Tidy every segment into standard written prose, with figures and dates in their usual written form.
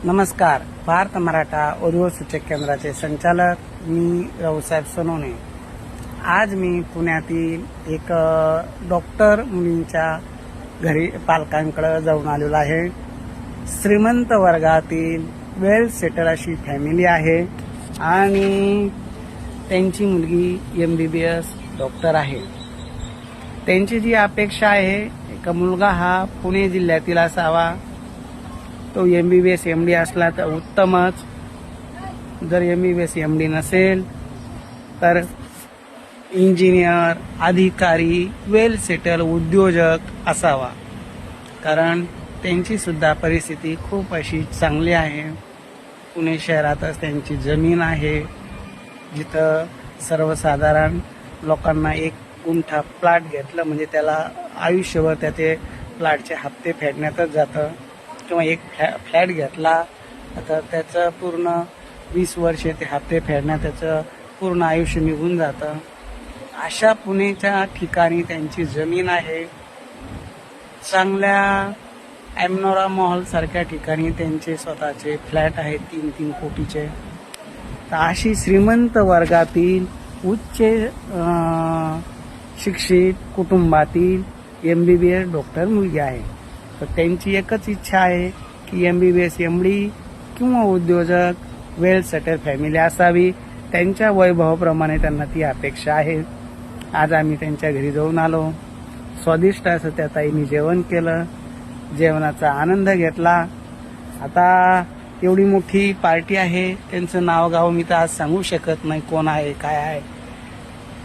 नमस्कार. भारत मराठा उर्वू सूचक केंद्राचे संचालक मी रावसाहेब सोनवणे. आज मी पुण्यातील एक डॉक्टर मुलींच्या घरी पालकांकडे जाऊन आलेलो आहे. श्रीमंत वर्गातील वेल सेटल अशी फॅमिली आहे आणि त्यांची मुलगी MBBS डॉक्टर आहे. त्यांची जी अपेक्षा आहे एक मुलगा हा पुणे जिल्ह्यातील असावा, तो MBBS MD असला तर उत्तमच. जर MBBS MD नसेल तर इंजिनियर, अधिकारी, वेल सेटल उद्योजक असावा, कारण त्यांची सुद्धा परिस्थिती खूप अशी चांगली आहे. पुणे शहरातच त्यांची जमीन आहे, जिथं सर्वसाधारण लोकांना 1 गुंठा प्लॉट घेतलं म्हणजे त्याला आयुष्यभर त्याचे प्लॉटचे हप्ते फेडण्यातच जातं, किंवा एक फ्लॅट घेतला तर त्याचं पूर्ण 20 वर्षे ते हप्ते फेडण्यात त्याचं पूर्ण आयुष्य निघून जातं. अशा पुणेच्या ठिकाणी त्यांची जमीन आहे. चांगल्या एमनोरा मॉल सारख्या ठिकाणी त्यांचे स्वतःचे फ्लॅट आहेत 3-3 कोटीचे. तर अशी श्रीमंत वर्गातील उच्च शिक्षित कुटुंबातील MBBS डॉक्टर मुलगी आहे. तर त्यांची एकच इच्छा आहे की MBBS MD किंवा उद्योजक वेल सेटल फॅमिली असावी. त्यांच्या वैभवाप्रमाणे त्यांना ती अपेक्षा आहे. आज आम्ही त्यांच्या घरी जाऊन आलो. स्वादिष्ट असं त्या ताईंनी जेवण केलं, जेवणाचा आनंद घेतला. आता एवढी मोठी पार्टी आहे, त्यांचं नाव गाव मी तर आज सांगू शकत नाही कोण आहे काय आहे,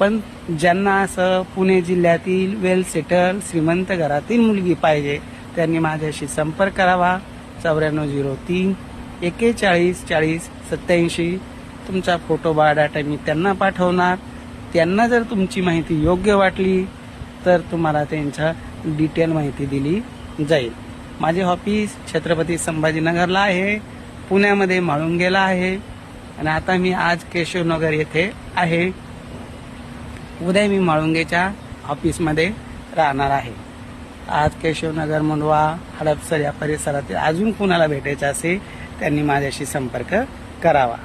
पण ज्यांना असं पुणे जिल्ह्यातील वेल सेटल श्रीमंत घरातील मुलगी पाहिजे त्यांनी माझ्याशी संपर्क करावा. 9403 41 40 87. तुमचा फोटो बायोडाटा मी त्यांना पाठवणार. त्यांना जर तुमची माहिती योग्य वाटली तर तुम्हाला त्यांच्या डिटेल माहिती दिली जाईल. माझे ऑफिस छत्रपती संभाजीनगरला आहे, पुण्यामध्ये म्हाळुंगेला आहे, आणि आता मी आज केशवनगर येथे आहे. उद्या मी म्हाळुंगेच्या ऑफिसमध्ये राहणार आहे. आज केशवनगर, मुंडवा, हडपसर या परिसरातील अजून कुणाला भेटायचं असेल त्यांनी माझ्याशी संपर्क करावा.